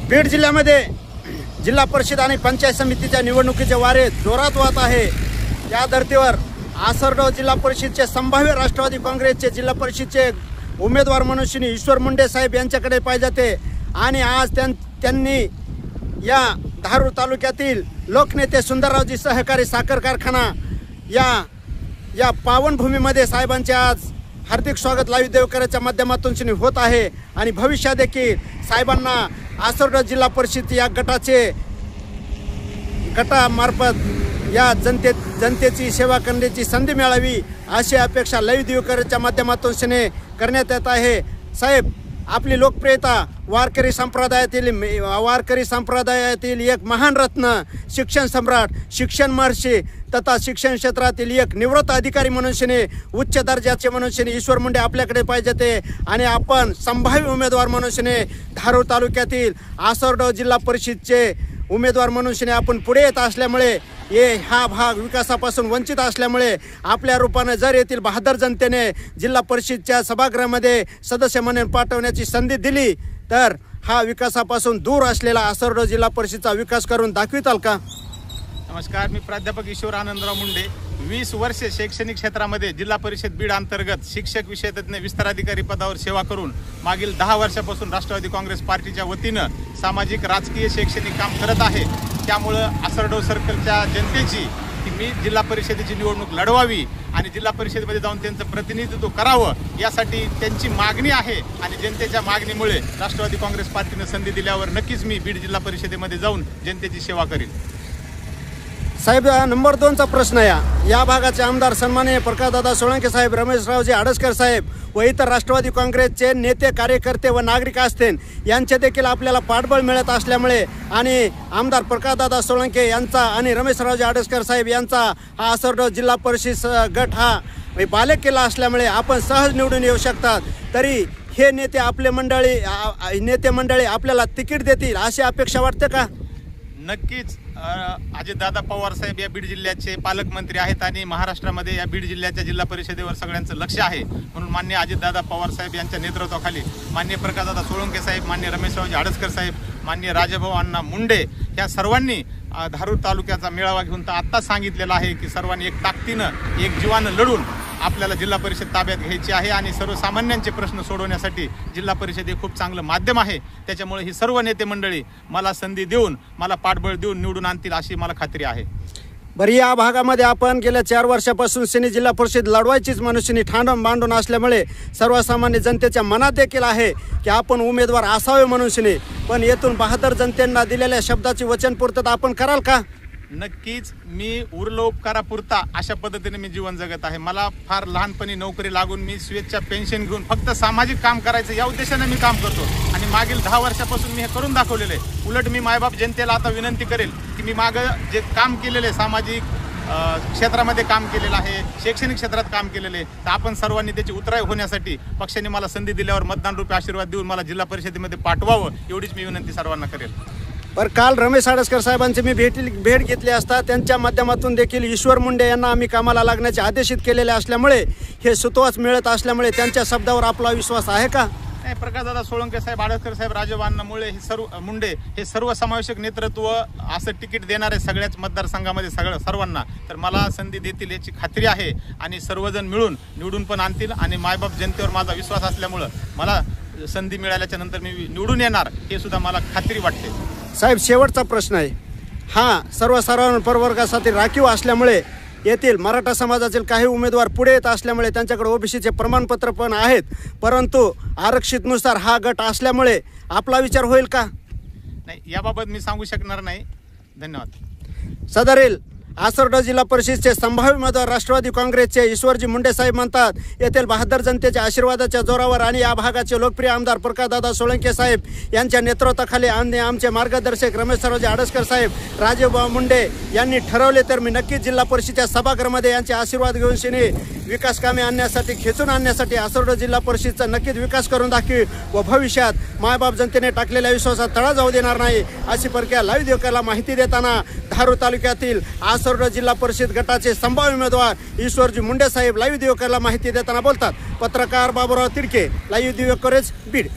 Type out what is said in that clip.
बीड जिल्ह्यामध्ये जिल्हा परिषद आणि पंचायत समितीच्या निवडणुकीचे वारे जोरात वाहत आहे। या धर्तीवर आसरगाव जिल्हा परिषदचे संभाव्य राष्ट्रवादी काँग्रेसचे जिल्हा परिषदचे उमेदवार म्हणून ईश्वर मुंडे साहेब यांच्याकडे पाहिजे ते आणि आज त्यांनी या धारूर तालुक्यातील लोकनेते सुंदररावजी सहकारी साखर कारखाना या पावनभूमीमध्ये साहेबांचे आज हार्दिक स्वागत लाईव्ह देवकराच्या माध्यमातून होत आहे आणि भविष्यात देखील साहेबांना आसरगाव जिल्हा परिषद या गटामार्फत या जनतेची सेवा करण्याची संधी मिळावी अशी अपेक्षा लाईव्ह देवकराच्या माध्यमातून करण्यात येत आहे। साहेब, आपली लोकप्रियता वारकरी संप्रदायातील एक महान रत्न, शिक्षण सम्राट, शिक्षण महर्षी तथा शिक्षण क्षेत्रातील एक निवृत्त अधिकारी म्हणून उच्च दर्जाचे म्हणून ईश्वर मुंडे आपल्याकडे पाहिजे ते आणि आपण संभाव्य उमेदवार म्हणून धारूर तालुक्यातील आसरगाव जिल्हा परिषदचे उमेदवार म्हणून आपण पुढे येत असल्यामुळे हा भाग विकासापासून वंचित असल्यामुळे आपल्या रूपाने जर येथील बहादर जनतेने जिल्हा परिषदच्या सभागृहामध्ये सदस्य म्हणून पाठवण्याची संधी दिली तर हा विकासापासून दूर असलेला आसरगाव जिल्हा परिषदचा विकास करून दाखविताल का? नमस्कार, मी प्राध्यापक ईश्वर आनंदराव मुंडे। 20 वर्षे शैक्षणिक क्षेत्रामध्ये जिल्हा परिषद बीड अंतर्गत शिक्षक विषय तज्ञ विस्ताराधिकारी पदावर सेवा करून मागील 10 वर्षापासून राष्ट्रवादी काँग्रेस पार्टीच्या वतीनं सामाजिक राजकीय शैक्षणिक काम करत आहे। त्यामुळं आसरगाव सर्कलच्या जनतेची की मी जिल्हा परिषदेची निवडणूक लढवावी आणि जिल्हा परिषदेमध्ये जाऊन त्यांचं प्रतिनिधित्व करावं यासाठी त्यांची मागणी आहे आणि जनतेच्या मागणीमुळे राष्ट्रवादी काँग्रेस पार्टीनं संधी दिल्यावर नक्कीच मी बीड जिल्हा परिषदेमध्ये जाऊन जनतेची सेवा करीन। साहेब, नंबर 2चा प्रश्न या भागाचे आमदार सन्माननीय प्रकाशदादा सोळंके साहेब, रमेशरावजी आडसकर साहेब व इतर राष्ट्रवादी काँग्रेसचे नेते, कार्यकर्ते व नागरिक असतील यांचे देखील आपल्याला पाठबळ मिळत असल्यामुळे आणि आमदार प्रकाशदादा सोळंके यांचा आणि रमेशरावजी आडसकर साहेब यांचा हा आसरगाव जिल्हा परिषद गट हा बालेकिल्ला असल्यामुळे आपण सहज निवडून येऊ शकतात। तरी हे नेते मंडळी आपल्याला तिकीट देतील अशी अपेक्षा वाटते का? नक्कीच अजितदादा पवार साहेब या बीड जिल्ह्याचे पालकमंत्री आहेत आणि महाराष्ट्रामध्ये या बीड जिल्ह्याच्या जिल्हा परिषदेवर सगळ्यांचं लक्ष आहे। म्हणून माननीय अजितदादा पवार साहेब यांच्या नेतृत्वाखाली माननीय प्रकाशदादा सोळंके साहेब, माननीय रमेशरावजी आडसकर साहेब, माननीय राजाभाऊ अण्णा मुंडे या सर्वांनी धारूर तालुक्याचा मेळावा घेऊन तर आत्ता सांगितलेलं आहे की सर्वांनी एक ताकदीनं एक जीवानं लढून आपल्याला जिल्हा परिषद ताब्यात घ्यायची आहे आणि सर्वसामान्यांचे प्रश्न सोडवण्यासाठी जिल्हा परिषद हे खूप चांगलं माध्यम आहे। त्याच्यामुळे ही सर्व नेते मंडळी मला संधी देऊन मला पाठबळ देऊन निवडून आणतील अशी मला खात्री आहे। बरं, या भागामध्ये आपण गेल्या 4 वर्षापासून जिल्हा परिषद लढवायचीच मनुष्याने ठाणून मांडून असल्यामुळे सर्वसामान्य जनतेच्या मनात देखील आहे की आपण उमेदवार असावे म्हणून पण येथून बहादर जनतेला दिलेल्या शब्दाची वचनपूर्तता आपण कराल का? नक्कीच, मी उरलो उपकारापुरता अशा पद्धतीने मी जीवन जगत आहे। मला फार लहानपणी नोकरी लागून मी स्वेच्छा पेन्शन घेऊन फक्त सामाजिक काम करायचं या उद्देशाने मी काम करतो आणि मागील 10 वर्षापासून मी हे करून दाखवलेलं आहे। उलट मी मायबाप जनतेला आता विनंती करेल की मी मागं जे काम केलेलं आहे, सामाजिक क्षेत्रामध्ये काम केलेलं आहे, शैक्षणिक क्षेत्रात काम केलेलं आहे, तर आपण सर्वांनी त्याची उतराई होण्यासाठी पक्षाने मला संधी दिल्यावर मतदान रूपी आशीर्वाद देऊन मला जिल्हा परिषदेमध्ये पाठवावं एवढीच मी विनंती सर्वांना करेल। पर काल रमेश आडसकर साहेबांची मी भेट घेतली असता त्यांच्या माध्यमातून देखील ईश्वर मुंडे यांना आम्ही कामाला लागण्याचे आदेशित केलेले असल्यामुळे हे सुतोवाच मिळत असल्यामुळे त्यांच्या शब्दावर आपला विश्वास आहे का? नाही, प्रकाशदादा सोळंके साहेब, आडसकर साहेब, राजाभाऊ मुंडे हे सर्व समावेशक नेतृत्व असं तिकीट देणारे सगळ्याच मतदारसंघामध्ये सर्वांना तर मला संधी देतील याची खात्री आहे आणि सर्वजण मिळून निवडून पण आणतील आणि मायबाप जनतेवर माझा विश्वास असल्यामुळं मला संधी मिळाल्याच्या नंतर मी निवडून येणार हे सुद्धा मला खात्री वाटते। साहेब, शेवटचा प्रश्न आहे हा सर्वसाधारण प्रवर्गासाठी राखीव असल्यामुळे येथील मराठा समाजातील काही उमेदवार पुढे येत असल्यामुळे त्यांच्याकडे ओबीसीचे प्रमाणपत्र पण आहेत, परंतु आरक्षितनुसार हा गट असल्यामुळे आपला विचार होईल का? नाही, याबाबत मी सांगू शकणार नाही। धन्यवाद। सदरील आसरगाव जिल्हा परिषदेचे संभाव्य उमेदवार राष्ट्रवादी काँग्रेसचे ईश्वरजी मुंडे साहेब म्हणतात येथील बहादर जनतेच्या आशीर्वादाच्या जोरावर आणि या भागाचे लोकप्रिय आमदार प्रकाशदादा सोळंके साहेब यांच्या नेतृत्वाखाली आणि आमचे मार्गदर्शक रमेशरावजी आडसकर साहेब, राजाभाऊ मुंडे यांनी ठरवले तर मी नक्कीच जिल्हा परिषदेच्या सभागृहामध्ये यांचे आशीर्वाद घेऊन विकास कामे आणण्यासाठी खेचून आणण्यासाठी आसरगाव जिल्हा परिषदेचा नक्कीच विकास करून दाखवी व भविष्यात मायबाप जनतेने टाकलेल्या विश्वासात तडा जाऊ देणार नाही अशी प्रक्रिया लाईव्ह देवकरला माहिती देताना धारूर तालुक्यातील आसरगाव जिल्हा परिषद गटाचे संभाव्य उमेदवार ईश्वरजी मुंडे साहेब लाईव्ह देवकरला माहिती देताना बोलतात। पत्रकार बाबूराव तिडके, लाईव्ह देवकरच, बीड।